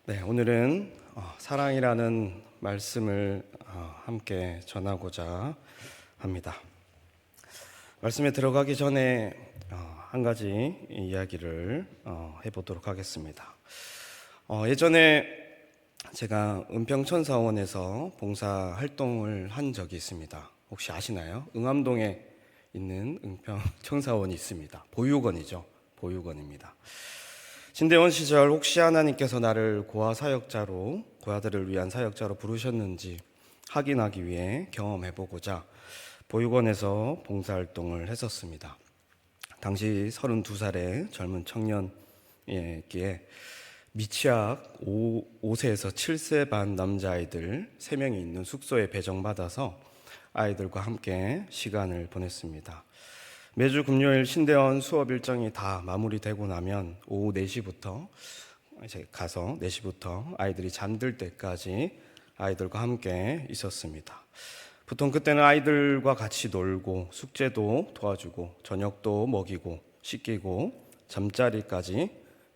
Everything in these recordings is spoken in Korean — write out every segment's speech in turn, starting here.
네, 오늘은 사랑이라는 말씀을 함께 전하고자 합니다. 말씀에 들어가기 전에 한 가지 이야기를 해보도록 하겠습니다. 예전에 제가 은평천사원에서 봉사활동을 한 적이 있습니다. 혹시 아시나요? 응암동에 있는 은평천사원이 있습니다. 보육원이죠. 보육원입니다. 신대원 시절 혹시 하나님께서 나를 고아들을 위한 사역자로 부르셨는지 확인하기 위해 경험해보고자 보육원에서 봉사활동을 했었습니다. 당시 32살의 젊은 청년이기에 미취학 5세에서 7세 반 남자아이들 3명이 있는 숙소에 배정받아서 아이들과 함께 시간을 보냈습니다. 매주 금요일 신대원 수업 일정이 다 마무리되고 나면 오후 4시부터 이제 가서 4시부터 아이들이 잠들 때까지 아이들과 함께 있었습니다. 보통 그때는 아이들과 같이 놀고 숙제도 도와주고 저녁도 먹이고 씻기고 잠자리까지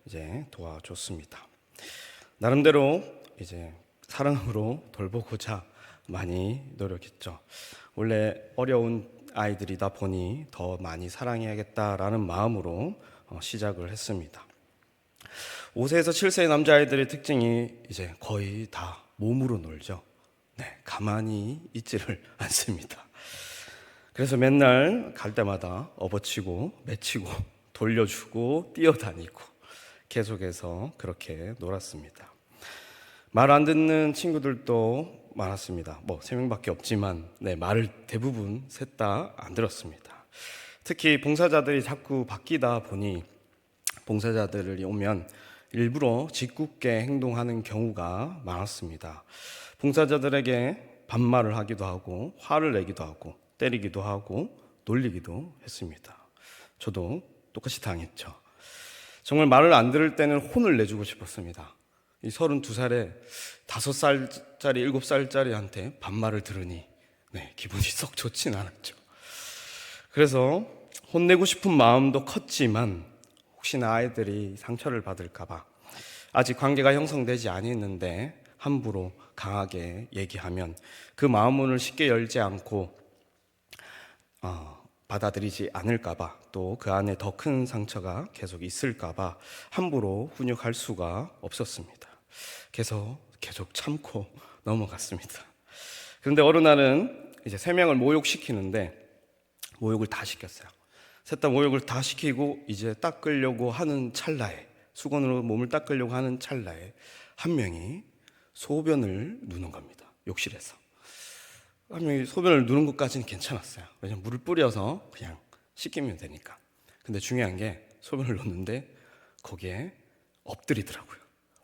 이제 도와줬습니다. 나름대로 이제 사랑으로 돌보고자 많이 노력했죠. 원래 어려운 아이들이다 보니 더 많이 사랑해야겠다라는 마음으로 시작을 했습니다. 5세에서 7세의 남자아이들의 특징이 이제 거의 다 몸으로 놀죠. 네, 가만히 있지를 않습니다. 그래서 맨날 갈 때마다 업어치고 매치고 돌려주고 뛰어다니고 계속해서 그렇게 놀았습니다. 말 안 듣는 친구들도 많았습니다. 3명밖에 없지만 말을 대부분 셋 다 안 들었습니다. 특히 봉사자들이 자꾸 바뀌다 보니 봉사자들이 오면 일부러 짓궂게 행동하는 경우가 많았습니다. 봉사자들에게 반말을 하기도 하고 화를 내기도 하고 때리기도 하고 놀리기도 했습니다. 저도 똑같이 당했죠. 정말 말을 안 들을 때는 혼을 내주고 싶었습니다. 이 32살에 5살짜리, 7살짜리한테 반말을 들으니 기분이 썩 좋진 않았죠. 그래서 혼내고 싶은 마음도 컸지만 혹시나 아이들이 상처를 받을까봐 아직 관계가 형성되지 않았는데 함부로 강하게 얘기하면 그 마음문을 쉽게 열지 않고 받아들이지 않을까봐 또 그 안에 더 큰 상처가 계속 있을까봐 함부로 훈육할 수가 없었습니다. 계속 참고 넘어갔습니다. 그런데 어느 날은 이제 3명을 모욕시키는데 모욕을 다 시켰어요. 셋 다 모욕을 다 시키고 이제 닦으려고 하는 찰나에 수건으로 몸을 닦으려고 하는 찰나에 한 명이 소변을 누는 겁니다. 욕실에서. 한 명이 소변을 누는 것까지는 괜찮았어요. 왜냐면 물을 뿌려서 그냥 씻기면 되니까. 근데 중요한 게 소변을 놓는데 거기에 엎드리더라고요.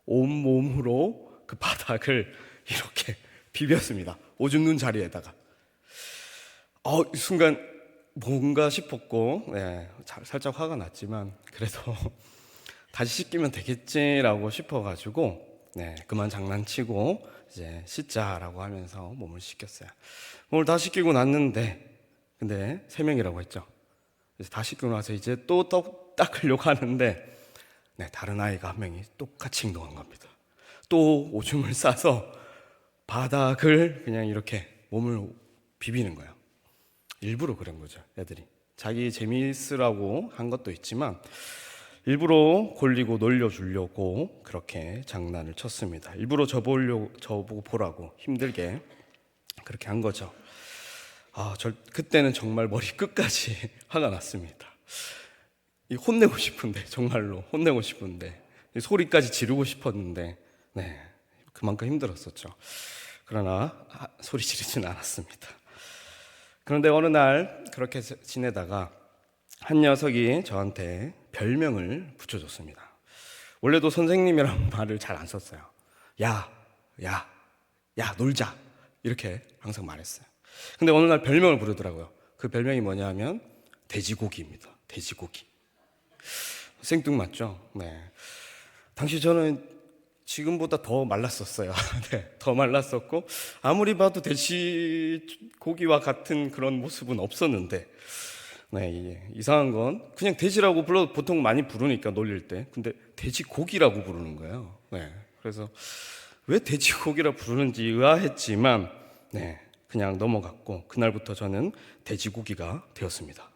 온몸으로 그 바닥을 이렇게 비볐습니다. 오줌 눈 자리에다가. 이 순간 뭔가 싶었고 살짝 화가 났지만 그래도 다시 씻기면 되겠지라고 싶어가지고 그만 장난치고 이제 씻자라고 하면서 몸을 씻겼어요. 몸을 다 씻기고 났는데 근데 3명이라고 했죠. 이제 다 씻기고 나서 이제 또 닦으려고 하는데 다른 아이가 한 명이 똑같이 행동한 겁니다. 또 오줌을 싸서 바닥을 그냥 이렇게 몸을 비비는 거예요. 일부러 그런 거죠. 애들이 자기 재미있으라고 한 것도 있지만 일부러 골리고 놀려주려고 그렇게 장난을 쳤습니다. 일부러 저보고 보라고 힘들게 그렇게 한 거죠. 그때는 정말 머리 끝까지 화가 났습니다. 혼내고 싶은데 정말로 혼내고 싶은데 소리까지 지르고 싶었는데 그만큼 힘들었었죠. 그러나 소리 지르지는 않았습니다. 그런데 어느 날 그렇게 지내다가 한 녀석이 저한테 별명을 붙여줬습니다. 원래도 선생님이라는 말을 잘 안 썼어요. 야, 놀자 이렇게 항상 말했어요. 근데 어느 날 별명을 부르더라고요. 그 별명이 뭐냐 하면 돼지고기입니다. 돼지고기. 생뚱맞죠? 당시 저는 지금보다 더 말랐었어요. 더 말랐었고 아무리 봐도 돼지고기와 같은 그런 모습은 없었는데 이상한 건 그냥 돼지라고 보통 많이 부르니까 놀릴 때 근데 돼지고기라고 부르는 거예요. 그래서 왜 돼지고기라 부르는지 의아했지만 그냥 넘어갔고 그날부터 저는 돼지고기가 되었습니다.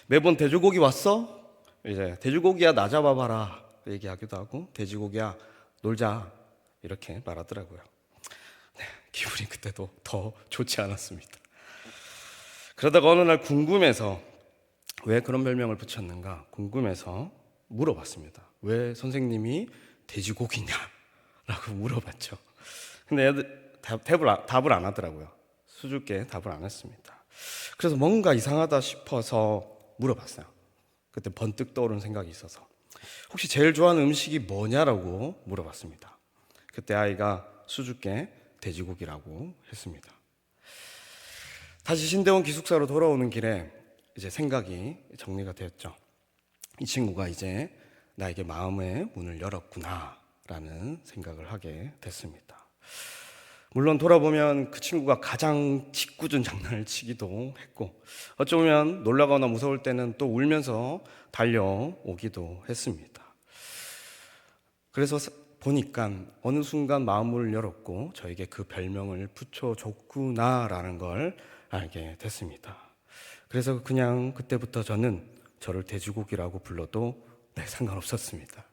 매번 돼지고기 왔어? 이제 돼지고기야 나 잡아봐라 얘기하기도 하고 돼지고기야 놀자 이렇게 말하더라고요. 기분이 그때도 더 좋지 않았습니다. 그러다가 어느 날 궁금해서 왜 그런 별명을 붙였는가 궁금해서 물어봤습니다. 왜 선생님이 돼지고기냐라고 물어봤죠. 근데 애들 답을 안 하더라고요. 수줍게 답을 안 했습니다. 그래서 뭔가 이상하다 싶어서 물어봤어요. 그때 번뜩 떠오른 생각이 있어서 혹시 제일 좋아하는 음식이 뭐냐라고 물어봤습니다. 그때 아이가 수줍게 돼지고기라고 했습니다. 다시 신대원 기숙사로 돌아오는 길에 이제 생각이 정리가 되었죠. 이 친구가 이제 나에게 마음의 문을 열었구나라는 생각을 하게 됐습니다. 물론 돌아보면 그 친구가 가장 짓궂은 장난을 치기도 했고 어쩌면 놀라거나 무서울 때는 또 울면서 달려오기도 했습니다. 그래서 보니까 어느 순간 마음을 열었고 저에게 그 별명을 붙여줬구나라는 걸 알게 됐습니다. 그래서 그냥 그때부터 저는 저를 돼지고기라고 불러도 상관없었습니다.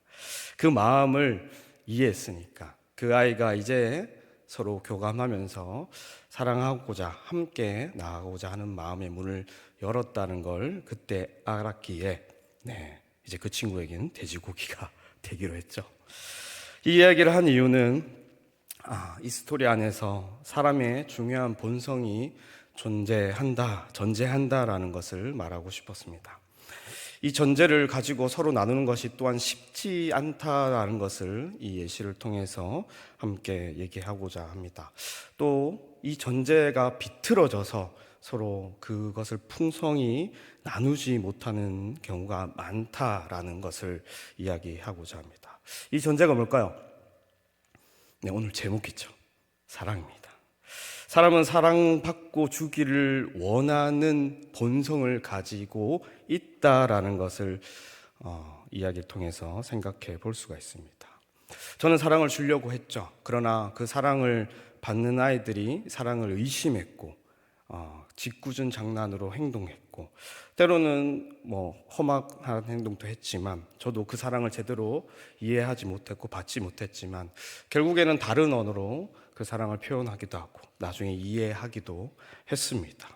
그 마음을 이해했으니까 그 아이가 이제 서로 교감하면서 사랑하고자 함께 나아가고자 하는 마음의 문을 열었다는 걸 그때 알았기에 이제 그 친구에겐 돼지고기가 되기로 했죠. 이 이야기를 한 이유는 이 스토리 안에서 사람의 중요한 본성이 존재한다라는 것을 말하고 싶었습니다. 이 전제를 가지고 서로 나누는 것이 또한 쉽지 않다라는 것을 이 예시를 통해서 함께 얘기하고자 합니다. 또 이 전제가 비틀어져서 서로 그것을 풍성히 나누지 못하는 경우가 많다라는 것을 이야기하고자 합니다. 이 전제가 뭘까요? 오늘 제목이죠. 사랑입니다. 사람은 사랑받고 주기를 원하는 본성을 가지고 있다라는 것을 이야기를 통해서 생각해 볼 수가 있습니다. 저는 사랑을 주려고 했죠. 그러나 그 사랑을 받는 아이들이 사랑을 의심했고 짓궂은 장난으로 행동했고 때로는 험악한 행동도 했지만 저도 그 사랑을 제대로 이해하지 못했고 받지 못했지만 결국에는 다른 언어로 그 사랑을 표현하기도 하고 나중에 이해하기도 했습니다.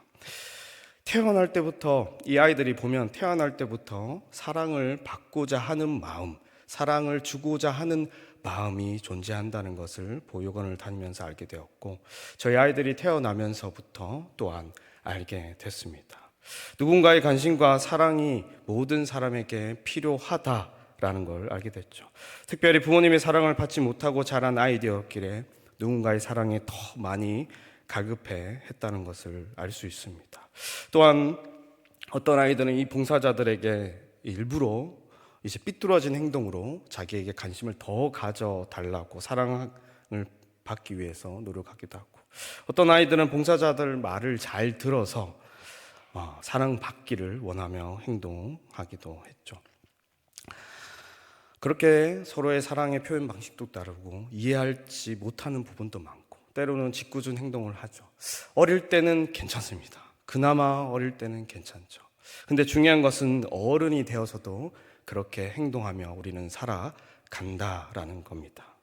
태어날 때부터 이 아이들이 보면 태어날 때부터 사랑을 받고자 하는 마음, 사랑을 주고자 하는 마음이 존재한다는 것을 보육원을 다니면서 알게 되었고 저희 아이들이 태어나면서부터 또한 알게 됐습니다. 누군가의 관심과 사랑이 모든 사람에게 필요하다라는 걸 알게 됐죠. 특별히 부모님의 사랑을 받지 못하고 자란 아이들이었기에 누군가의 사랑에 더 많이 갈급해 했다는 것을 알 수 있습니다. 또한 어떤 아이들은 이 봉사자들에게 일부러 이제 삐뚤어진 행동으로 자기에게 관심을 더 가져달라고 사랑을 받기 위해서 노력하기도 하고 어떤 아이들은 봉사자들 말을 잘 들어서 사랑받기를 원하며 행동하기도 했죠. 그렇게 서로의 사랑의 표현 방식도 다르고 이해하지 못하는 부분도 많고 때로는 짓궂은 행동을 하죠. 어릴 때는 괜찮습니다. 그나마 어릴 때는 괜찮죠. 근데 중요한 것은 어른이 되어서도 그렇게 행동하며 우리는 살아간다라는 겁니다.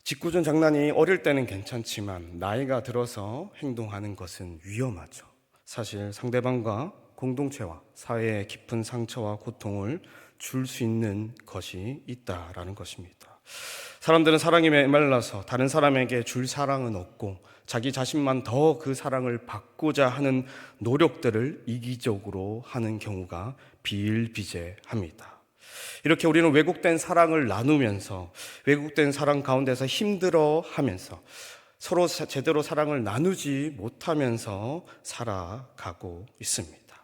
짓궂은 장난이 어릴 때는 괜찮지만 나이가 들어서 행동하는 것은 위험하죠. 사실 상대방과 공동체와 사회에 깊은 상처와 고통을 줄 수 있는 것이 있다라는 것입니다. 사람들은 사랑에 메말라서 다른 사람에게 줄 사랑은 없고 자기 자신만 더 그 사랑을 받고자 하는 노력들을 이기적으로 하는 경우가 비일비재합니다. 이렇게 우리는 왜곡된 사랑을 나누면서 왜곡된 사랑 가운데서 힘들어하면서 서로 제대로 사랑을 나누지 못하면서 살아가고 있습니다.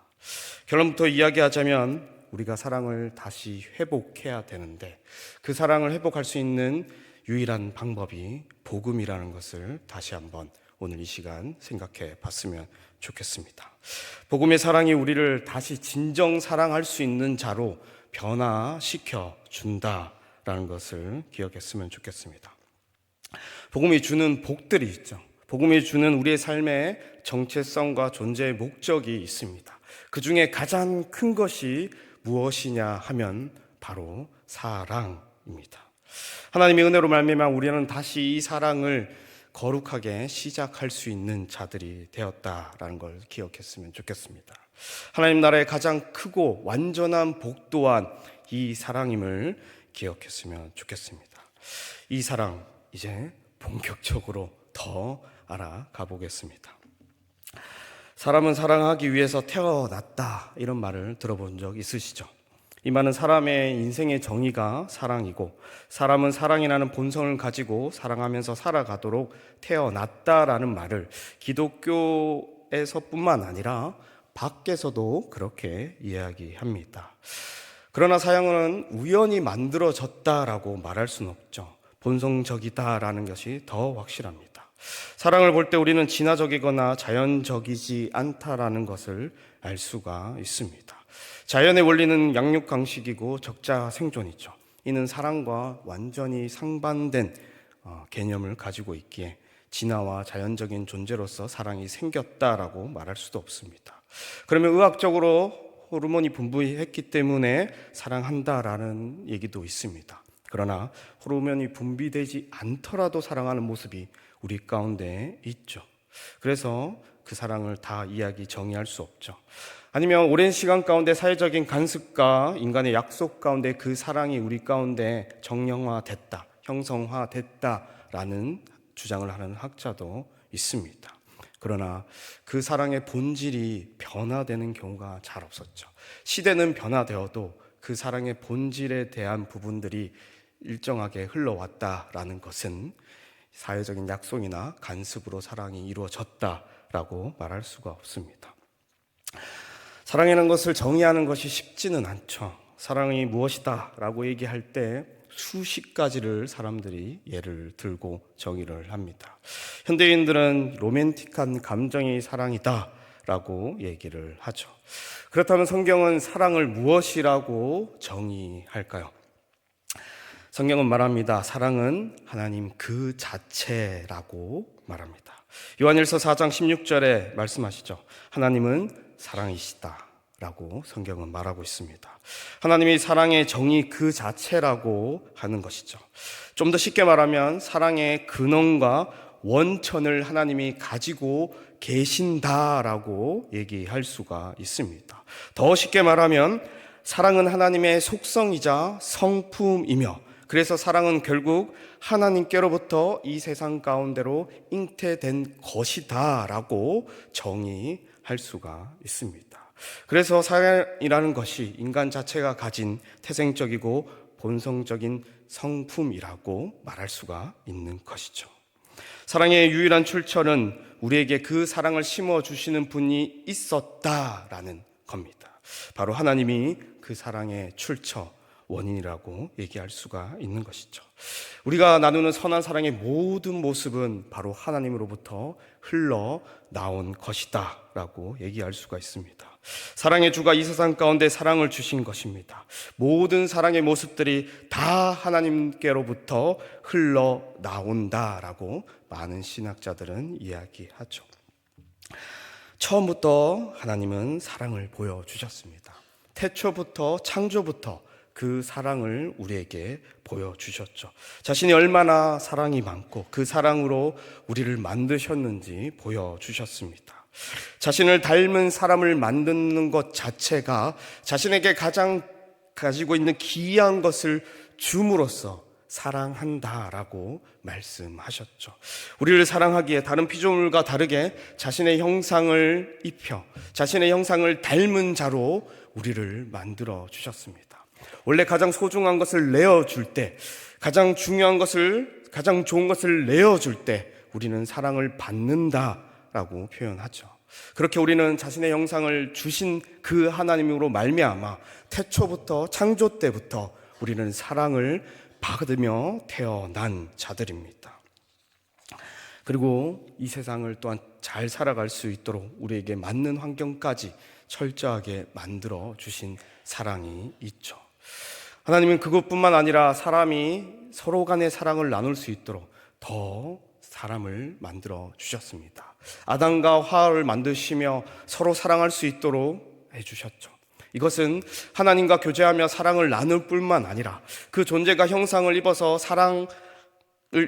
결론부터 이야기하자면 우리가 사랑을 다시 회복해야 되는데 그 사랑을 회복할 수 있는 유일한 방법이 복음이라는 것을 다시 한번 오늘 이 시간 생각해 봤으면 좋겠습니다. 복음의 사랑이 우리를 다시 진정 사랑할 수 있는 자로 변화시켜 준다 있다라는 것을 기억했으면 좋겠습니다. 복음이 주는 복들이 있죠. 복음이 주는 우리의 삶의 정체성과 존재의 목적이 있습니다. 그 중에 가장 큰 것이 무엇이냐 하면 바로 사랑입니다. 하나님의 은혜로 말미암아 우리는 다시 이 사랑을 거룩하게 시작할 수 있는 자들이 되었다라는 걸 기억했으면 좋겠습니다. 하나님 나라의 가장 크고 완전한 복 또한 이 사랑임을 기억했으면 좋겠습니다. 이 사랑 이제 본격적으로 더 알아가 보겠습니다. 사람은 사랑하기 위해서 태어났다, 이런 말을 들어본 적 있으시죠? 이 말은 사람의 인생의 정의가 사랑이고, 사람은 사랑이라는 본성을 가지고 사랑하면서 살아가도록 태어났다라는 말을 기독교에서뿐만 아니라 밖에서도 그렇게 이야기합니다. 그러나 사랑은 우연히 만들어졌다라고 말할 수는 없죠. 본성적이다라는 것이 더 확실합니다. 사랑을 볼 때 우리는 진화적이거나 자연적이지 않다라는 것을 알 수가 있습니다. 자연의 원리는 양육강식이고 적자생존이죠. 이는 사랑과 완전히 상반된 개념을 가지고 있기에 진화와 자연적인 존재로서 사랑이 생겼다라고 말할 수도 없습니다. 그러면 의학적으로 호르몬이 분비했기 때문에 사랑한다라는 얘기도 있습니다. 그러나 호르몬이 분비되지 않더라도 사랑하는 모습이 우리 가운데 있죠. 그래서 그 사랑을 다 이야기 정의할 수 없죠. 아니면 오랜 시간 가운데 사회적인 간섭과 인간의 약속 가운데 그 사랑이 우리 가운데 정형화됐다, 형성화됐다라는 주장을 하는 학자도 있습니다. 그러나 그 사랑의 본질이 변화되는 경우가 잘 없었죠. 시대는 변화되어도 그 사랑의 본질에 대한 부분들이 일정하게 흘러왔다라는 것은 사회적인 약속이나 간섭으로 사랑이 이루어졌다라고 말할 수가 없습니다. 사랑이라는 것을 정의하는 것이 쉽지는 않죠. 사랑이 무엇이다 라고 얘기할 때 수십 가지를 사람들이 예를 들고 정의를 합니다. 현대인들은 로맨틱한 감정이 사랑이다 라고 얘기를 하죠. 그렇다면 성경은 사랑을 무엇이라고 정의할까요? 성경은 말합니다. 사랑은 하나님 그 자체라고 말합니다. 요한일서 4장 16절에 말씀하시죠. 하나님은 사랑이시다 라고 성경은 말하고 있습니다. 하나님이 사랑의 정의 그 자체라고 하는 것이죠. 좀 더 쉽게 말하면 사랑의 근원과 원천을 하나님이 가지고 계신다라고 얘기할 수가 있습니다. 더 쉽게 말하면 사랑은 하나님의 속성이자 성품이며, 그래서 사랑은 결국 하나님께로부터 이 세상 가운데로 잉태된 것이다 라고 정의할 수가 있습니다. 그래서 사랑이라는 것이 인간 자체가 가진 태생적이고 본성적인 성품이라고 말할 수가 있는 것이죠. 사랑의 유일한 출처는 우리에게 그 사랑을 심어주시는 분이 있었다라는 겁니다. 바로 하나님이 그 사랑의 출처, 원인이라고 얘기할 수가 있는 것이죠. 우리가 나누는 선한 사랑의 모든 모습은 바로 하나님으로부터 흘러나온 것이다 라고 얘기할 수가 있습니다. 사랑의 주가 이 세상 가운데 사랑을 주신 것입니다. 모든 사랑의 모습들이 다 하나님께로부터 흘러나온다라고 많은 신학자들은 이야기하죠. 처음부터 하나님은 사랑을 보여주셨습니다. 태초부터, 창조부터 그 사랑을 우리에게 보여주셨죠. 자신이 얼마나 사랑이 많고 그 사랑으로 우리를 만드셨는지 보여주셨습니다. 자신을 닮은 사람을 만드는 것 자체가 자신에게 가장 가지고 있는 기이한 것을 줌으로써 사랑한다라고 말씀하셨죠. 우리를 사랑하기에 다른 피조물과 다르게 자신의 형상을 입혀 자신의 형상을 닮은 자로 우리를 만들어 주셨습니다. 원래 가장 소중한 것을 내어줄 때, 가장 중요한 것을, 가장 좋은 것을 내어줄 때 우리는 사랑을 받는다라고 표현하죠. 그렇게 우리는 자신의 형상을 주신 그 하나님으로 말미암아 태초부터, 창조 때부터 우리는 사랑을 받으며 태어난 자들입니다. 그리고 이 세상을 또한 잘 살아갈 수 있도록 우리에게 맞는 환경까지 철저하게 만들어 주신 사랑이 있죠. 하나님은 그것뿐만 아니라 사람이 서로 간의 사랑을 나눌 수 있도록 더 사람을 만들어 주셨습니다. 아담과 하와를 만드시며 서로 사랑할 수 있도록 해주셨죠. 이것은 하나님과 교제하며 사랑을 나눌 뿐만 아니라 그 존재가 형상을 입어서 사랑을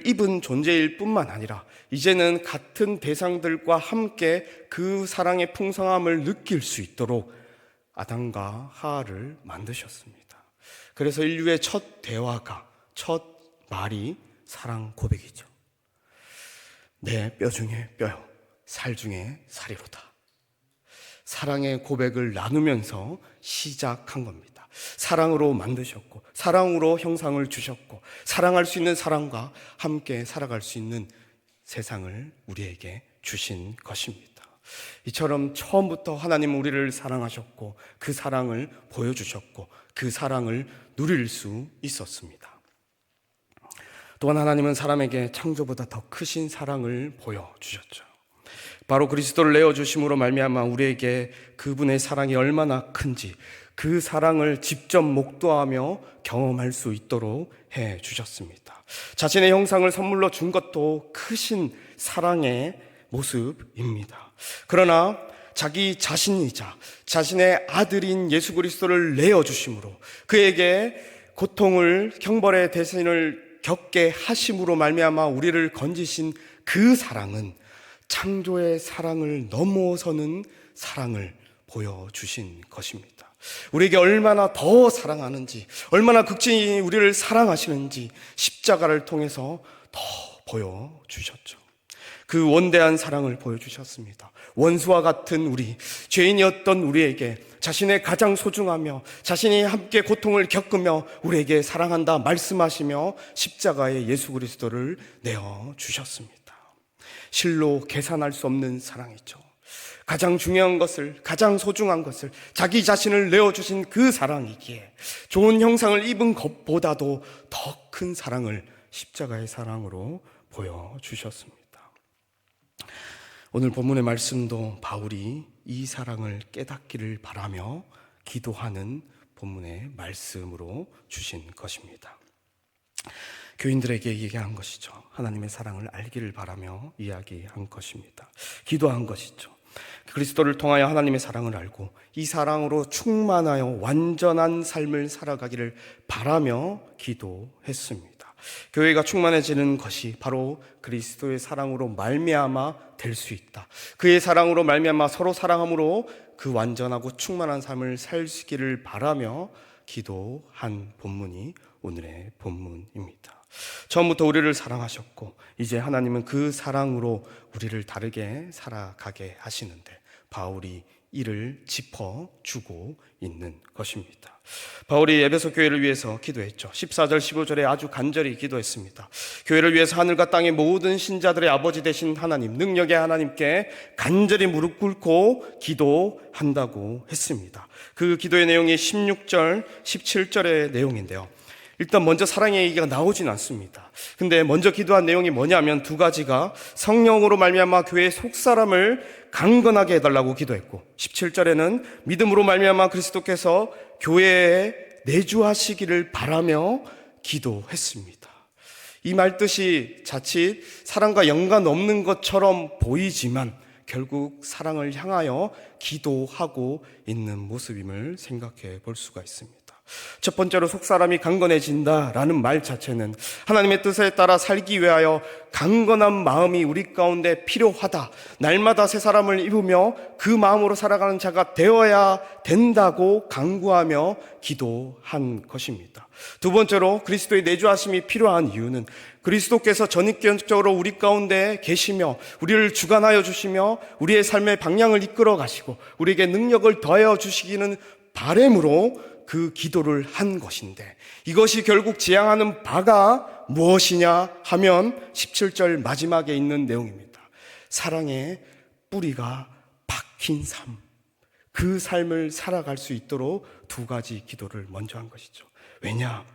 입은 존재일 뿐만 아니라 이제는 같은 대상들과 함께 그 사랑의 풍성함을 느낄 수 있도록 아담과 하와를 만드셨습니다. 그래서 인류의 첫 대화가, 첫 말이 사랑 고백이죠. 내 뼈 중에 뼈요, 살 중에 살이로다. 사랑의 고백을 나누면서 시작한 겁니다. 사랑으로 만드셨고, 사랑으로 형상을 주셨고, 사랑할 수 있는 사람과 함께 살아갈 수 있는 세상을 우리에게 주신 것입니다. 이처럼 처음부터 하나님은 우리를 사랑하셨고, 그 사랑을 보여주셨고, 그 사랑을 누릴 수 있었습니다. 또한 하나님은 사람에게 창조보다 더 크신 사랑을 보여주셨죠. 바로 그리스도를 내어주심으로 말미암아 우리에게 그분의 사랑이 얼마나 큰지 그 사랑을 직접 목도하며 경험할 수 있도록 해주셨습니다. 자신의 형상을 선물로 준 것도 크신 사랑의 모습입니다. 그러나 자기 자신이자 자신의 아들인 예수 그리스도를 내어주심으로 그에게 고통을, 형벌의 대신을 겪게 하심으로 말미암아 우리를 건지신 그 사랑은 창조의 사랑을 넘어서는 사랑을 보여주신 것입니다. 우리에게 얼마나 더 사랑하는지, 얼마나 극진히 우리를 사랑하시는지 십자가를 통해서 더 보여주셨죠. 그 원대한 사랑을 보여주셨습니다. 원수와 같은 우리, 죄인이었던 우리에게 자신의 가장 소중하며 자신이 함께 고통을 겪으며 우리에게 사랑한다 말씀하시며 십자가에 예수 그리스도를 내어주셨습니다. 실로 계산할 수 없는 사랑이죠. 가장 중요한 것을, 가장 소중한 것을 자기 자신을 내어주신 그 사랑이기에 좋은 형상을 입은 것보다도 더 큰 사랑을 십자가의 사랑으로 보여주셨습니다. 오늘 본문의 말씀도 바울이 이 사랑을 깨닫기를 바라며 기도하는 본문의 말씀으로 주신 것입니다. 교인들에게 얘기한 것이죠. 하나님의 사랑을 알기를 바라며 이야기한 것입니다. 기도한 것이죠. 그리스도를 통하여 하나님의 사랑을 알고 이 사랑으로 충만하여 완전한 삶을 살아가기를 바라며 기도했습니다. 교회가 충만해지는 것이 바로 그리스도의 사랑으로 말미암아 될 수 있다. 그의 사랑으로 말미암아 서로 사랑함으로 그 완전하고 충만한 삶을 살기를 바라며 기도한 본문이 오늘의 본문입니다. 처음부터 우리를 사랑하셨고 이제 하나님은 그 사랑으로 우리를 다르게 살아가게 하시는데 바울이 이를 짚어주고 있는 것입니다. 바울이 에베소 교회를 위해서 기도했죠. 14절 15절에 아주 간절히 기도했습니다. 교회를 위해서 하늘과 땅의 모든 신자들의 아버지 되신 하나님, 능력의 하나님께 간절히 무릎 꿇고 기도한다고 했습니다. 그 기도의 내용이 16절 17절의 내용인데요. 일단 먼저 사랑의 얘기가 나오진 않습니다. 근데 먼저 기도한 내용이 뭐냐면 두 가지가 성령으로 말미암아 교회의 속사람을 강건하게 해달라고 기도했고 17절에는 믿음으로 말미암아 그리스도께서 교회에 내주하시기를 바라며 기도했습니다. 이 말뜻이 자칫 사랑과 연관 없는 것처럼 보이지만 결국 사랑을 향하여 기도하고 있는 모습임을 생각해 볼 수가 있습니다. 첫 번째로 속사람이 강건해진다라는 말 자체는 하나님의 뜻에 따라 살기 위하여 강건한 마음이 우리 가운데 필요하다. 날마다 새 사람을 입으며 그 마음으로 살아가는 자가 되어야 된다고 강구하며 기도한 것입니다. 두 번째로 그리스도의 내주하심이 필요한 이유는 그리스도께서 전인격적으로 우리 가운데 계시며 우리를 주관하여 주시며 우리의 삶의 방향을 이끌어 가시고 우리에게 능력을 더하여 주시기는 바람으로 그 기도를 한 것인데 이것이 결국 지향하는 바가 무엇이냐 하면 17절 마지막에 있는 내용입니다. 사랑의 뿌리가 박힌 삶, 그 삶을 살아갈 수 있도록 두 가지 기도를 먼저 한 것이죠. 왜냐?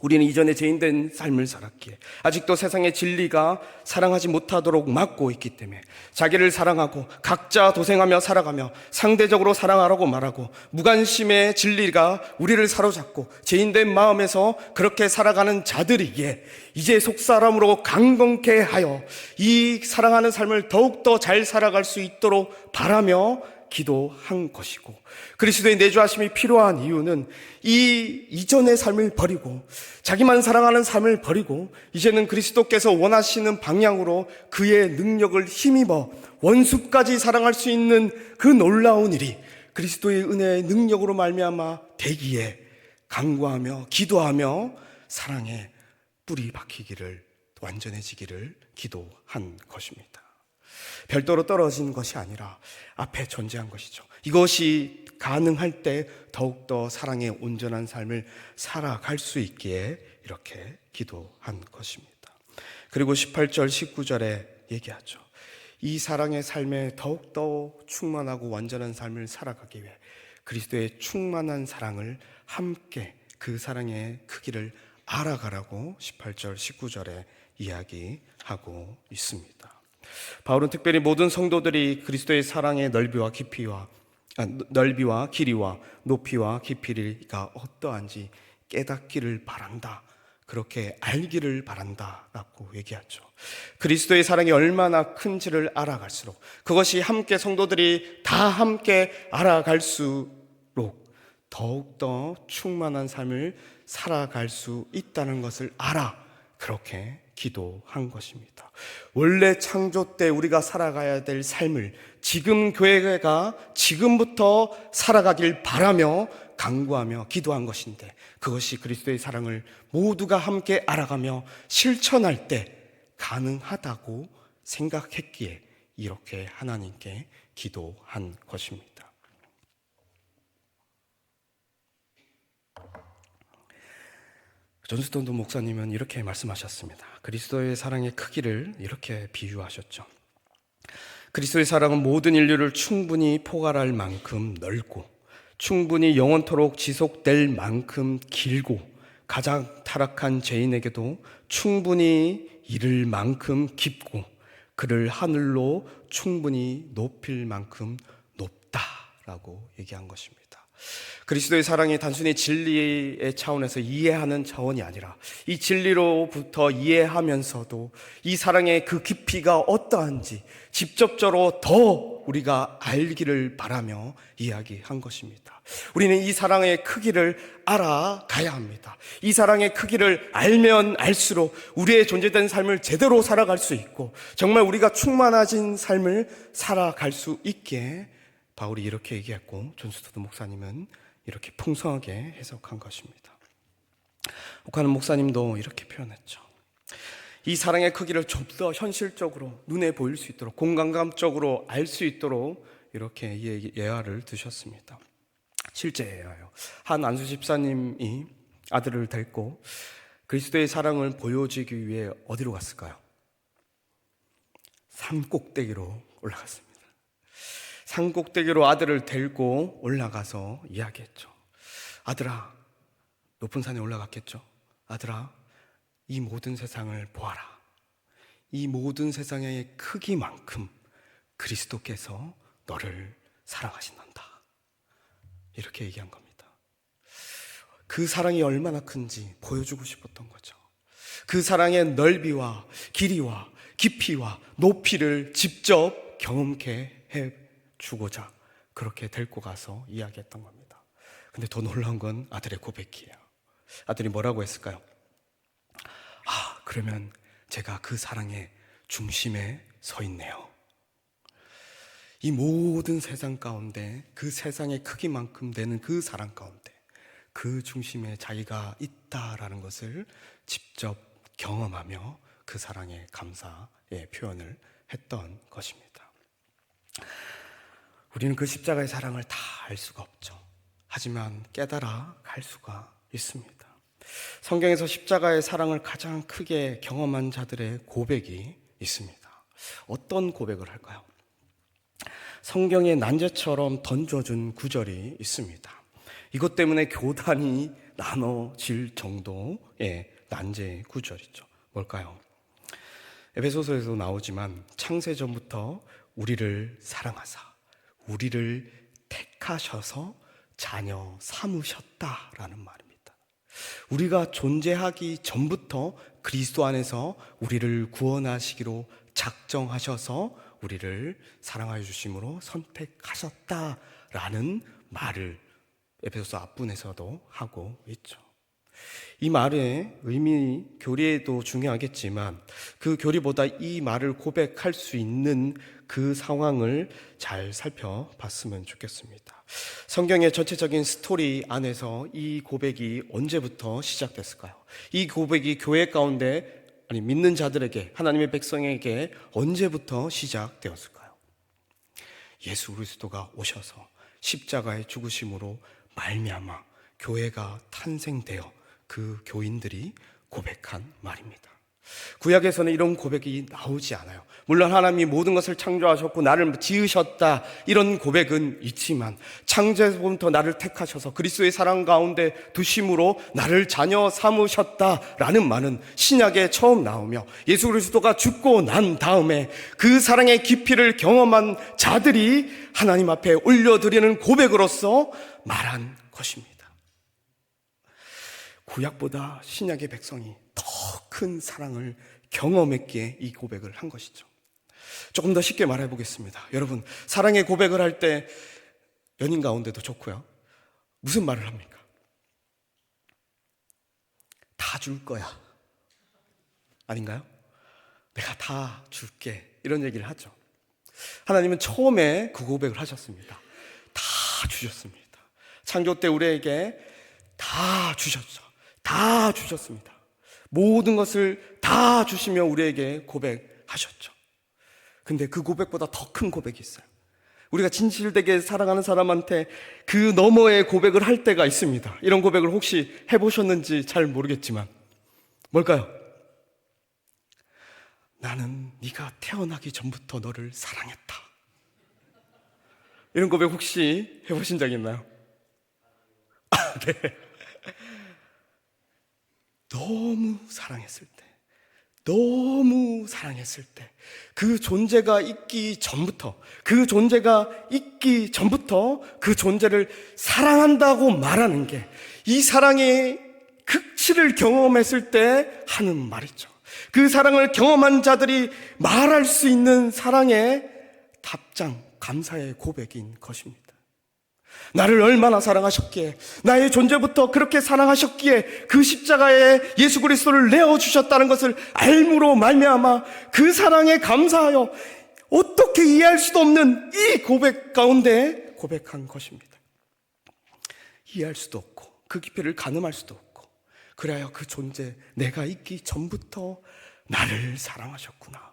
우리는 이전에 죄인된 삶을 살았기에 아직도 세상의 진리가 사랑하지 못하도록 막고 있기 때문에 자기를 사랑하고 각자 도생하며 살아가며 상대적으로 사랑하라고 말하고 무관심의 진리가 우리를 사로잡고 죄인된 마음에서 그렇게 살아가는 자들이기에 이제 속사람으로 강건케 하여 이 사랑하는 삶을 더욱더 잘 살아갈 수 있도록 바라며 기도한 것이고, 그리스도의 내주하심이 필요한 이유는 이 이전의 삶을 버리고 자기만 사랑하는 삶을 버리고 이제는 그리스도께서 원하시는 방향으로 그의 능력을 힘입어 원수까지 사랑할 수 있는 그 놀라운 일이 그리스도의 은혜의 능력으로 말미암아 되기에 간구하며 기도하며 사랑의 뿌리 박히기를, 완전해지기를 기도한 것입니다. 별도로 떨어진 것이 아니라 앞에 존재한 것이죠. 이것이 가능할 때 더욱더 사랑의 온전한 삶을 살아갈 수 있기에 이렇게 기도한 것입니다. 그리고 18절 19절에 얘기하죠. 이 사랑의 삶에 더욱더 충만하고 완전한 삶을 살아가기 위해 그리스도의 충만한 사랑을 함께 그 사랑의 크기를 알아가라고 18절 19절에 이야기하고 있습니다. 바울은 특별히 모든 성도들이 그리스도의 사랑의 넓이와 길이와 높이와 깊이가 어떠한지 깨닫기를 바란다, 그렇게 알기를 바란다라고 얘기하죠. 그리스도의 사랑이 얼마나 큰지를 알아갈수록, 그것이 함께 성도들이 다 함께 알아갈수록 더욱더 충만한 삶을 살아갈 수 있다는 것을 알아 그렇게 기도한 것입니다. 원래 창조 때 우리가 살아가야 될 삶을 지금 교회가 지금부터 살아가길 바라며 간구하며 기도한 것인데, 그것이 그리스도의 사랑을 모두가 함께 알아가며 실천할 때 가능하다고 생각했기에 이렇게 하나님께 기도한 것입니다. 존 스톤도 목사님은 이렇게 말씀하셨습니다. 그리스도의 사랑의 크기를 이렇게 비유하셨죠. 그리스도의 사랑은 모든 인류를 충분히 포괄할 만큼 넓고 충분히 영원토록 지속될 만큼 길고 가장 타락한 죄인에게도 충분히 이를 만큼 깊고 그를 하늘로 충분히 높일 만큼 높다라고 얘기한 것입니다. 그리스도의 사랑이 단순히 진리의 차원에서 이해하는 차원이 아니라 이 진리로부터 이해하면서도 이 사랑의 그 깊이가 어떠한지 직접적으로 더 우리가 알기를 바라며 이야기한 것입니다. 우리는 이 사랑의 크기를 알아가야 합니다. 이 사랑의 크기를 알면 알수록 우리의 존재된 삶을 제대로 살아갈 수 있고 정말 우리가 충만해진 삶을 살아갈 수 있게 바울이 이렇게 얘기했고 존 스토드 목사님은 이렇게 풍성하게 해석한 것입니다. 혹하는 목사님도 이렇게 표현했죠. 이 사랑의 크기를 좀 더 현실적으로 눈에 보일 수 있도록 공감적으로 알 수 있도록 이렇게 예화를 드셨습니다. 실제 예화요. 한 안수 집사님이 아들을 데리고 그리스도의 사랑을 보여주기 위해 어디로 갔을까요? 산 꼭대기로 올라갔습니다. 산 꼭대기로 아들을 데리고 올라가서 이야기했죠. 아들아, 높은 산에 올라갔겠죠. 아들아, 이 모든 세상을 보아라. 이 모든 세상의 크기만큼 그리스도께서 너를 사랑하신단다. 이렇게 얘기한 겁니다. 그 사랑이 얼마나 큰지 보여주고 싶었던 거죠. 그 사랑의 넓이와 길이와 깊이와 높이를 직접 경험케 해주고자 그렇게 데리고 가서 이야기했던 겁니다. 근데 더 놀라운 건 아들의 고백이에요. 아들이 뭐라고 했을까요? 그러면 제가 그 사랑의 중심에 서 있네요. 이 모든 세상 가운데 그 세상의 크기만큼 되는 그 사랑 가운데 그 중심에 자기가 있다라는 것을 직접 경험하며 그 사랑의 감사의 표현을 했던 것입니다. 우리는 그 십자가의 사랑을 다 알 수가 없죠. 하지만 깨달아 갈 수가 있습니다. 성경에서 십자가의 사랑을 가장 크게 경험한 자들의 고백이 있습니다. 어떤 고백을 할까요? 성경에 난제처럼 던져준 구절이 있습니다. 이것 때문에 교단이 나눠질 정도의 난제의 구절이죠. 뭘까요? 에베소서에서 나오지만 창세전부터 우리를 사랑하사 우리를 택하셔서 자녀 삼으셨다라는 말입니다. 우리가 존재하기 전부터 그리스도 안에서 우리를 구원하시기로 작정하셔서 우리를 사랑하여 주심으로 선택하셨다라는 말을 에베소서 앞부분에서도 하고 있죠. 이 말의 의미, 교리에도 중요하겠지만 그 교리보다 이 말을 고백할 수 있는 그 상황을 잘 살펴봤으면 좋겠습니다. 성경의 전체적인 스토리 안에서 이 고백이 언제부터 시작됐을까요? 이 고백이 교회 가운데, 아니 믿는 자들에게, 하나님의 백성에게 언제부터 시작되었을까요? 예수 그리스도가 오셔서 십자가의 죽으심으로 말미암아 교회가 탄생되어 그 교인들이 고백한 말입니다. 구약에서는 이런 고백이 나오지 않아요. 물론 하나님이 모든 것을 창조하셨고 나를 지으셨다, 이런 고백은 있지만 창조에서부터 나를 택하셔서 그리스도의 사랑 가운데 두심으로 나를 자녀 삼으셨다라는 말은 신약에 처음 나오며 예수 그리스도가 죽고 난 다음에 그 사랑의 깊이를 경험한 자들이 하나님 앞에 올려드리는 고백으로서 말한 것입니다. 구약보다 신약의 백성이 더 큰 사랑을 경험했기에 이 고백을 한 것이죠. 조금 더 쉽게 말해 보겠습니다. 여러분, 사랑의 고백을 할 때 연인 가운데도 좋고요. 무슨 말을 합니까? 다 줄 거야. 아닌가요? 내가 다 줄게. 이런 얘기를 하죠. 하나님은 처음에 그 고백을 하셨습니다. 다 주셨습니다. 창조 때 우리에게 다 주셨죠. 다 주셨습니다. 모든 것을 다 주시며 우리에게 고백하셨죠. 근데 그 고백보다 더 큰 고백이 있어요. 우리가 진실되게 사랑하는 사람한테 그 너머의 고백을 할 때가 있습니다. 이런 고백을 혹시 해보셨는지 잘 모르겠지만 뭘까요? 나는 네가 태어나기 전부터 너를 사랑했다. 이런 고백 혹시 해보신 적 있나요? 네. 너무 사랑했을 때, 그 존재가 있기 전부터, 그 존재를 사랑한다고 말하는 게 이 사랑의 극치를 경험했을 때 하는 말이죠. 그 사랑을 경험한 자들이 말할 수 있는 사랑의 답장, 감사의 고백인 것입니다. 나를 얼마나 사랑하셨기에, 나의 존재부터 그렇게 사랑하셨기에 그 십자가에 예수 그리스도를 내어주셨다는 것을 알므로 말미암아 그 사랑에 감사하여 어떻게 이해할 수도 없는 이 고백 가운데 고백한 것입니다. 이해할 수도 없고 그 깊이를 가늠할 수도 없고, 그래야 그 존재, 내가 있기 전부터 나를 사랑하셨구나.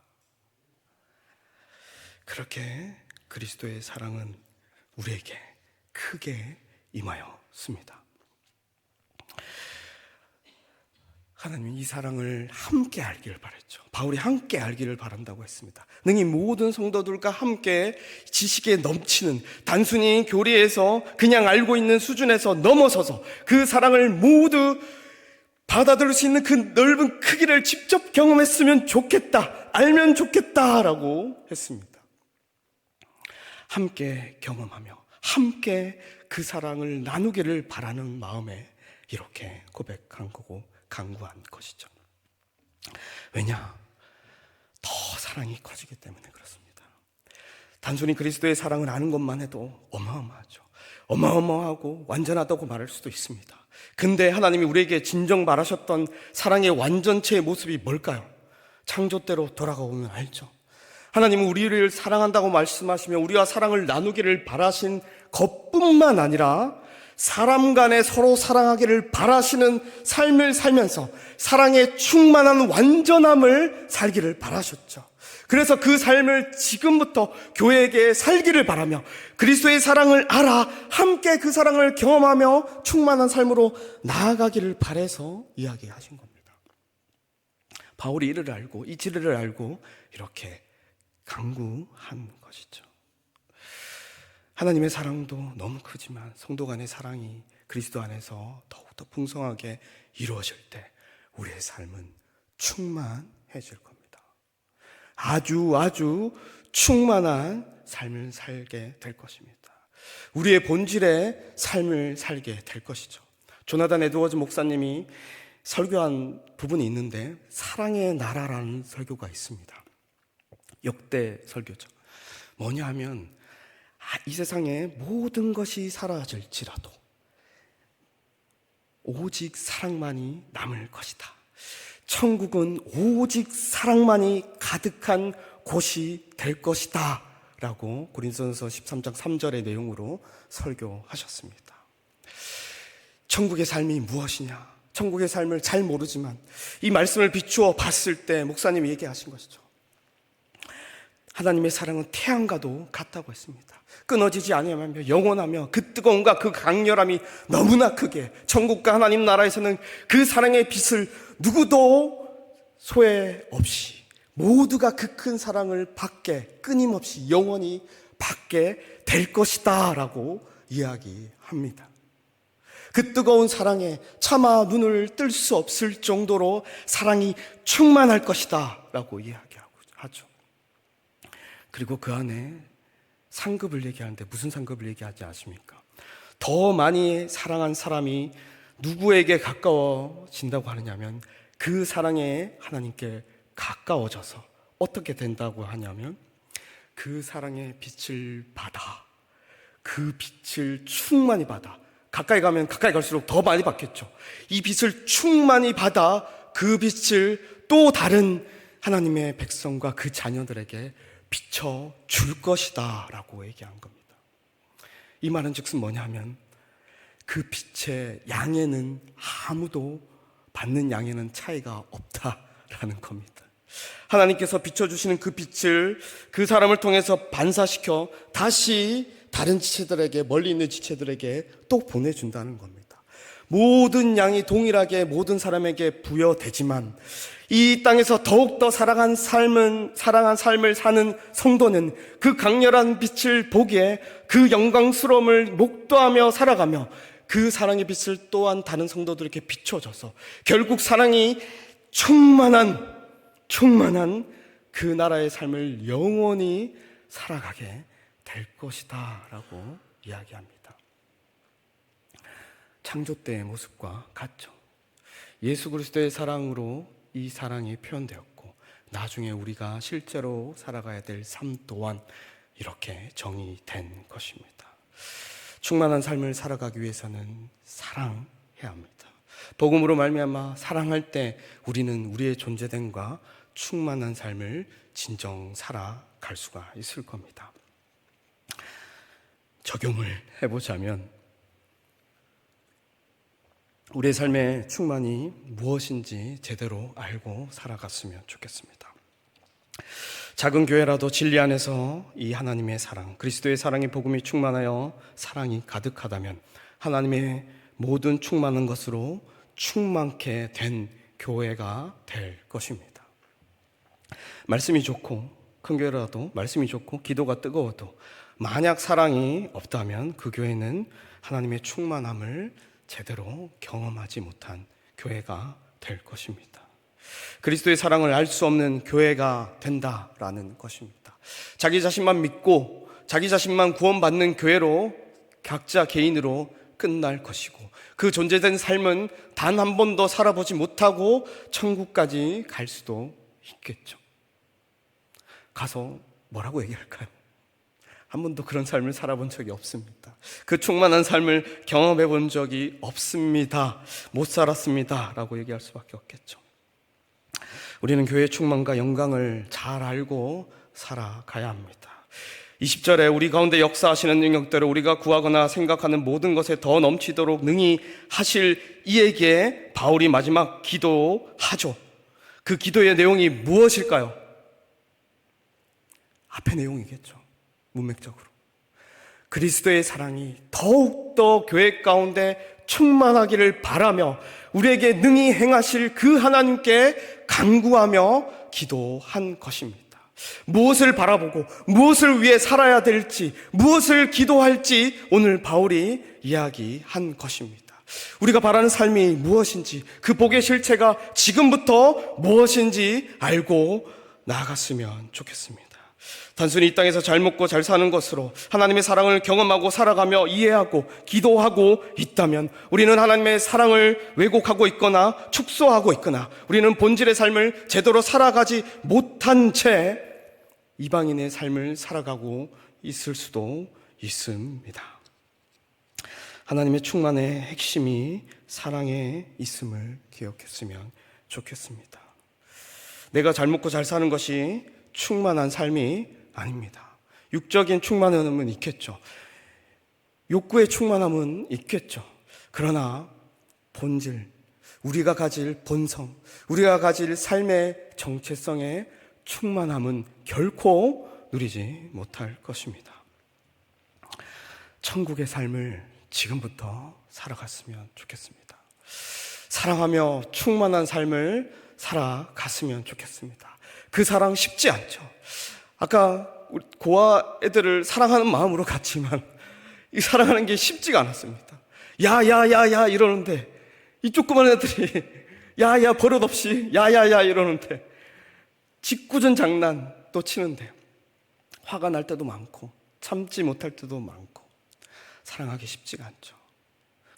그렇게 그리스도의 사랑은 우리에게 크게 임하였습니다. 하나님이 이 사랑을 함께 알기를 바랬죠. 바울이 함께 알기를 바란다고 했습니다. 능히 모든 성도들과 함께 지식에 넘치는, 단순히 교리에서 그냥 알고 있는 수준에서 넘어서서 그 사랑을 모두 받아들일 수 있는 그 넓은 크기를 직접 경험했으면 좋겠다, 알면 좋겠다라고 했습니다. 함께 경험하며 함께 그 사랑을 나누기를 바라는 마음에 이렇게 고백한 거고 간구한 것이죠. 왜냐? 더 사랑이 커지기 때문에 그렇습니다. 단순히 그리스도의 사랑을 아는 것만 해도 어마어마하죠. 어마어마하고 완전하다고 말할 수도 있습니다. 근데 하나님이 우리에게 진정 말하셨던 사랑의 완전체의 모습이 뭘까요? 창조 때로 돌아가보면 알죠. 하나님은 우리를 사랑한다고 말씀하시며 우리와 사랑을 나누기를 바라신 것뿐만 아니라 사람 간에 서로 사랑하기를 바라시는 삶을 살면서 사랑에 충만한 완전함을 살기를 바라셨죠. 그래서 그 삶을 지금부터 교회에게 살기를 바라며 그리스도의 사랑을 알아 함께 그 사랑을 경험하며 충만한 삶으로 나아가기를 바라서 이야기하신 겁니다. 바울이 이를 알고 이 진리를 알고 이렇게 간구한 것이죠. 하나님의 사랑도 너무 크지만 성도 간의 사랑이 그리스도 안에서 더욱더 풍성하게 이루어질 때 우리의 삶은 충만해질 겁니다. 아주 충만한 삶을 살게 될 것입니다. 우리의 본질의 삶을 살게 될 것이죠. 조나단 에드워즈 목사님이 설교한 부분이 있는데 사랑의 나라라는 설교가 있습니다. 역대 설교죠. 뭐냐 하면 이 세상에 모든 것이 사라질지라도 오직 사랑만이 남을 것이다. 천국은 오직 사랑만이 가득한 곳이 될 것이다 라고 고린도전서 13장 3절의 내용으로 설교하셨습니다. 천국의 삶이 무엇이냐? 천국의 삶을 잘 모르지만 이 말씀을 비추어 봤을 때 목사님이 얘기하신 것이죠. 하나님의 사랑은 태양과도 같다고 했습니다. 끊어지지 아니하며 영원하며 그 뜨거움과 그 강렬함이 너무나 크게 천국과 하나님 나라에서는 그 사랑의 빛을 누구도 소외 없이 모두가 그 큰 사랑을 받게 끊임없이 영원히 받게 될 것이다 라고 이야기합니다. 그 뜨거운 사랑에 차마 눈을 뜰 수 없을 정도로 사랑이 충만할 것이다 라고 이야기하죠. 그리고 그 안에 상급을 얘기하는데 무슨 상급을 얘기하지 않습니까? 더 많이 사랑한 사람이 누구에게 가까워진다고 하느냐면 그 사랑에 하나님께 가까워져서 어떻게 된다고 하냐면 그 사랑의 빛을 받아 그 빛을 충만히 받아 가까이 가면 가까이 갈수록 더 많이 받겠죠. 이 빛을 충만히 받아 그 빛을 또 다른 하나님의 백성과 그 자녀들에게 비춰줄 것이다 라고 얘기한 겁니다. 이 말은 즉슨 뭐냐면 그 빛의 양에는 아무도 받는 양에는 차이가 없다라는 겁니다. 하나님께서 비춰주시는 그 빛을 그 사람을 통해서 반사시켜 다시 다른 지체들에게 멀리 있는 지체들에게 또 보내준다는 겁니다. 모든 양이 동일하게 모든 사람에게 부여되지만 이 땅에서 더욱더 사랑한 삶을 사는 성도는 그 강렬한 빛을 보기에 그 영광스러움을 목도하며 살아가며 그 사랑의 빛을 또한 다른 성도들에게 비춰줘서 결국 사랑이 충만한 그 나라의 삶을 영원히 살아가게 될 것이다 라고 이야기합니다. 창조 때의 모습과 같죠. 예수 그리스도의 사랑으로 이 사랑이 표현되었고 나중에 우리가 실제로 살아가야 될 삶 또한 이렇게 정의된 것입니다. 충만한 삶을 살아가기 위해서는 사랑해야 합니다. 복음으로 말미암아 사랑할 때 우리는 우리의 존재됨과 충만한 삶을 진정 살아갈 수가 있을 겁니다. 적용을 해보자면 우리의 삶의 충만이 무엇인지 제대로 알고 살아갔으면 좋겠습니다. 작은 교회라도 진리 안에서 이 하나님의 사랑, 그리스도의 사랑의 복음이 충만하여 사랑이 가득하다면 하나님의 모든 충만한 것으로 충만케 된 교회가 될 것입니다. 말씀이 좋고 큰 교회라도 말씀이 좋고 기도가 뜨거워도 만약 사랑이 없다면 그 교회는 하나님의 충만함을 제대로 경험하지 못한 교회가 될 것입니다. 그리스도의 사랑을 알 수 없는 교회가 된다라는 것입니다. 자기 자신만 믿고 자기 자신만 구원받는 교회로 각자 개인으로 끝날 것이고 그 존재된 삶은 단 한 번도 살아보지 못하고 천국까지 갈 수도 있겠죠. 가서 뭐라고 얘기할까요? 한 번도 그런 삶을 살아본 적이 없습니다. 그 충만한 삶을 경험해 본 적이 없습니다. 못 살았습니다 라고 얘기할 수밖에 없겠죠. 우리는 교회의 충만과 영광을 잘 알고 살아가야 합니다. 20절에 우리 가운데 역사하시는 능력대로 우리가 구하거나 생각하는 모든 것에 더 넘치도록 능히 하실 이에게 바울이 마지막 기도하죠. 그 기도의 내용이 무엇일까요? 앞의 내용이겠죠. 문맥적으로 그리스도의 사랑이 더욱더 교회 가운데 충만하기를 바라며 우리에게 능히 행하실 그 하나님께 간구하며 기도한 것입니다. 무엇을 바라보고 무엇을 위해 살아야 될지, 무엇을 기도할지 오늘 바울이 이야기한 것입니다. 우리가 바라는 삶이 무엇인지, 그 복의 실체가 지금부터 무엇인지 알고 나아갔으면 좋겠습니다. 단순히 이 땅에서 잘 먹고 잘 사는 것으로 하나님의 사랑을 경험하고 살아가며 이해하고 기도하고 있다면 우리는 하나님의 사랑을 왜곡하고 있거나 축소하고 있거나 우리는 본질의 삶을 제대로 살아가지 못한 채 이방인의 삶을 살아가고 있을 수도 있습니다. 하나님의 충만의 핵심이 사랑에 있음을 기억했으면 좋겠습니다. 내가 잘 먹고 잘 사는 것이 충만한 삶이 아닙니다. 육적인 충만함은 있겠죠. 욕구의 충만함은 있겠죠. 그러나 본질, 우리가 가질 본성, 우리가 가질 삶의 정체성의 충만함은 결코 누리지 못할 것입니다. 천국의 삶을 지금부터 살아갔으면 좋겠습니다. 사랑하며 충만한 삶을 살아갔으면 좋겠습니다. 그 사랑 쉽지 않죠. 아까 우리 고아 애들을 사랑하는 마음으로 갔지만 이 사랑하는 게 쉽지가 않았습니다. 야야야야 이러는데 이 조그만 애들이 야야 버릇없이 야야야 이러는데 짓궂은 장난 또 치는데 화가 날 때도 많고 참지 못할 때도 많고 사랑하기 쉽지가 않죠.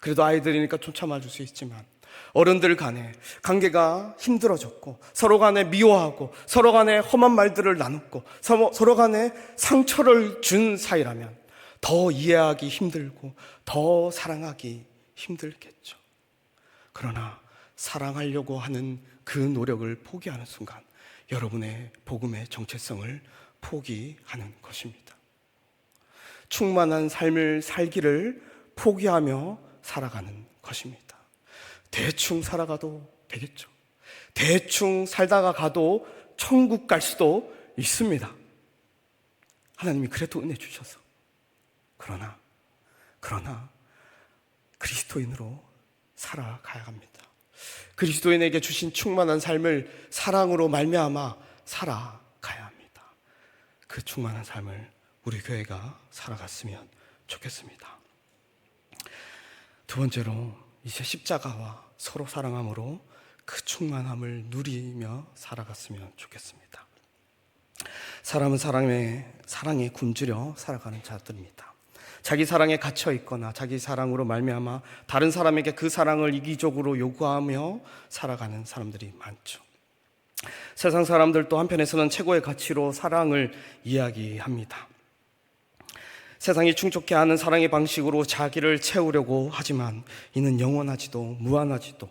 그래도 아이들이니까 좀 참아줄 수 있지만 어른들 간에 관계가 힘들어졌고 서로 간에 미워하고 서로 간에 험한 말들을 나눴고 서로 간에 상처를 준 사이라면 더 이해하기 힘들고 더 사랑하기 힘들겠죠. 그러나 사랑하려고 하는 그 노력을 포기하는 순간 여러분의 복음의 정체성을 포기하는 것입니다. 충만한 삶을 살기를 포기하며 살아가는 것입니다. 대충 살아가도 되겠죠. 대충 살다가 가도 천국 갈 수도 있습니다. 하나님이 그래도 은혜 주셔서. 그러나 그리스도인으로 살아가야 합니다. 그리스도인에게 주신 충만한 삶을 사랑으로 말미암아 살아가야 합니다. 그 충만한 삶을 우리 교회가 살아갔으면 좋겠습니다. 두 번째로 이제 십자가와 서로 사랑함으로 그 충만함을 누리며 살아갔으면 좋겠습니다. 사람은 사랑에 굶주려 살아가는 자들입니다. 자기 사랑에 갇혀 있거나 자기 사랑으로 말미암아 다른 사람에게 그 사랑을 이기적으로 요구하며 살아가는 사람들이 많죠. 세상 사람들도 한편에서는 최고의 가치로 사랑을 이야기합니다. 세상이 충족해 하는 사랑의 방식으로 자기를 채우려고 하지만 이는 영원하지도 무한하지도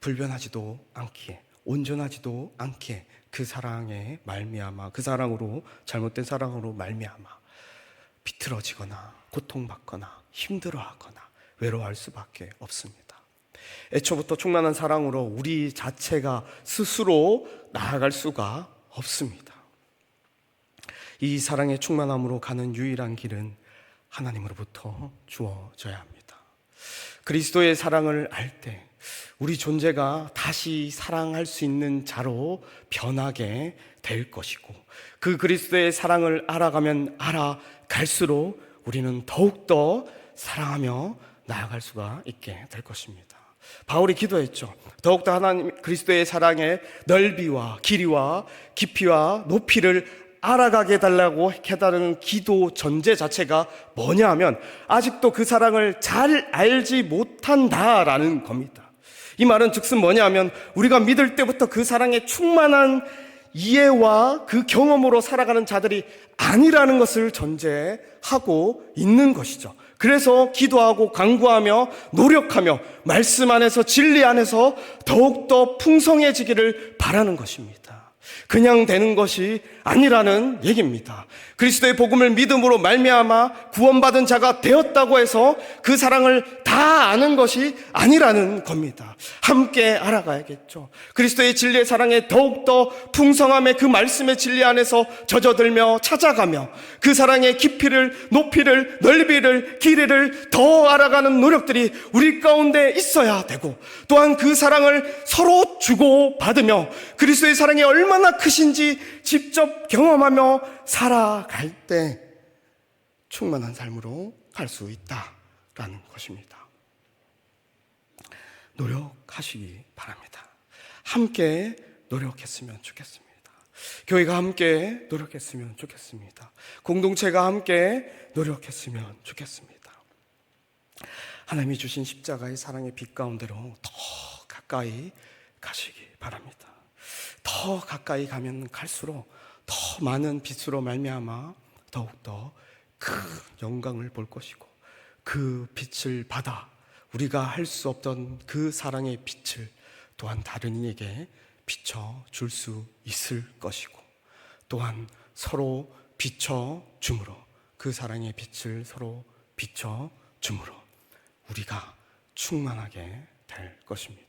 불변하지도 않기에 온전하지도 않기에 그 사랑에 말미암아 그 사랑으로 잘못된 사랑으로 말미암아 비틀어지거나 고통받거나 힘들어하거나 외로워할 수밖에 없습니다. 애초부터 충만한 사랑으로 우리 자체가 스스로 나아갈 수가 없습니다. 이 사랑의 충만함으로 가는 유일한 길은 하나님으로부터 주어져야 합니다. 그리스도의 사랑을 알 때 우리 존재가 다시 사랑할 수 있는 자로 변하게 될 것이고 그 그리스도의 사랑을 알아가면 알아갈수록 우리는 더욱더 사랑하며 나아갈 수가 있게 될 것입니다. 바울이 기도했죠. 더욱더 하나님 그리스도의 사랑의 넓이와 길이와 깊이와 높이를 알아가게 해달라고 깨달은 기도 전제 자체가 뭐냐 하면 아직도 그 사랑을 잘 알지 못한다라는 겁니다. 이 말은 즉슨 뭐냐 하면 우리가 믿을 때부터 그 사랑의 충만한 이해와 그 경험으로 살아가는 자들이 아니라는 것을 전제하고 있는 것이죠. 그래서 기도하고 간구하며 노력하며 말씀 안에서 진리 안에서 더욱더 풍성해지기를 바라는 것입니다. 그냥 되는 것이 아니라는 얘기입니다. 그리스도의 복음을 믿음으로 말미암아 구원받은 자가 되었다고 해서 그 사랑을 다 아는 것이 아니라는 겁니다. 함께 알아가야겠죠. 그리스도의 진리의 사랑에 더욱더 풍성함의 그 말씀의 진리 안에서 젖어들며 찾아가며 그 사랑의 깊이를 높이를 넓이를 길이를 더 알아가는 노력들이 우리 가운데 있어야 되고 또한 그 사랑을 서로 주고받으며 그리스도의 사랑이 얼마나 얼마나 크신지 직접 경험하며 살아갈 때 충만한 삶으로 갈 수 있다라는 것입니다. 노력하시기 바랍니다. 함께 노력했으면 좋겠습니다. 교회가 함께 노력했으면 좋겠습니다. 공동체가 함께 노력했으면 좋겠습니다. 하나님이 주신 십자가의 사랑의 빛 가운데로 더 가까이 가시기 바랍니다. 더 가까이 가면 갈수록 더 많은 빛으로 말미암아 더욱더 그 영광을 볼 것이고, 그 빛을 받아 우리가 할 수 없던 그 사랑의 빛을 또한 다른 이에게 비춰줄 수 있을 것이고, 또한 서로 비춰줌으로, 그 사랑의 빛을 서로 비춰줌으로 우리가 충만하게 될 것입니다.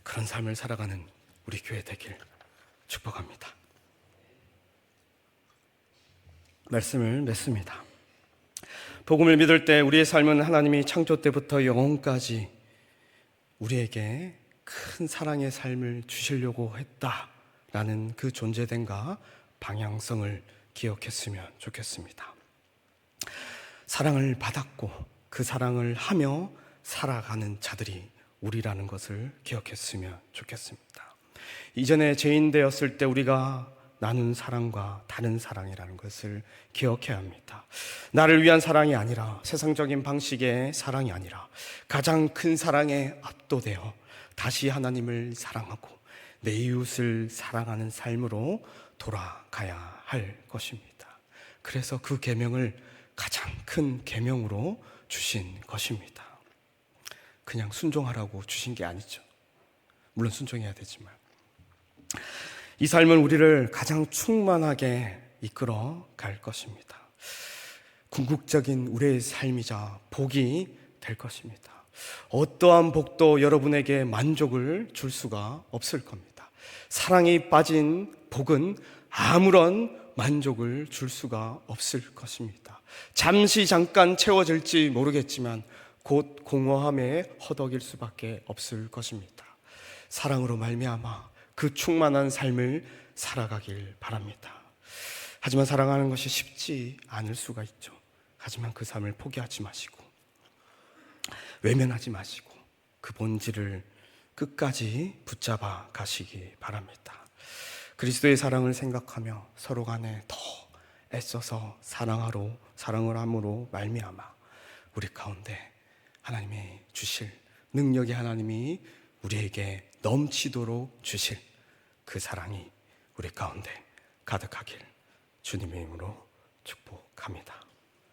그런 삶을 살아가는 우리 교회 되길 축복합니다. 말씀을 맺습니다. 복음을 믿을 때 우리의 삶은 하나님이 창조 때부터 영혼까지 우리에게 큰 사랑의 삶을 주시려고 했다라는 그 존재됨과 방향성을 기억했으면 좋겠습니다. 사랑을 받았고 그 사랑을 하며 살아가는 자들이 우리라는 것을 기억했으면 좋겠습니다. 이전에 죄인 되었을 때 우리가 나눈 사랑과 다른 사랑이라는 것을 기억해야 합니다. 나를 위한 사랑이 아니라, 세상적인 방식의 사랑이 아니라 가장 큰 사랑에 압도되어 다시 하나님을 사랑하고 내 이웃을 사랑하는 삶으로 돌아가야 할 것입니다. 그래서 그 계명을 가장 큰 계명으로 주신 것입니다. 그냥 순종하라고 주신 게 아니죠. 물론 순종해야 되지만 이 삶은 우리를 가장 충만하게 이끌어 갈 것입니다. 궁극적인 우리의 삶이자 복이 될 것입니다. 어떠한 복도 여러분에게 만족을 줄 수가 없을 겁니다. 사랑이 빠진 복은 아무런 만족을 줄 수가 없을 것입니다. 잠깐 채워질지 모르겠지만 곧 공허함에 허덕일 수밖에 없을 것입니다. 사랑으로 말미암아 그 충만한 삶을 살아가길 바랍니다. 하지만 사랑하는 것이 쉽지 않을 수가 있죠. 하지만 그 삶을 포기하지 마시고, 외면하지 마시고 그 본질을 끝까지 붙잡아 가시기 바랍니다. 그리스도의 사랑을 생각하며 서로 간에 더 애써서 사랑을 함으로 말미암아 우리 가운데 하나님이 주실 능력의 하나님이 우리에게 넘치도록 주실 그 사랑이 우리 가운데 가득하길 주님의 이름으로 축복합니다.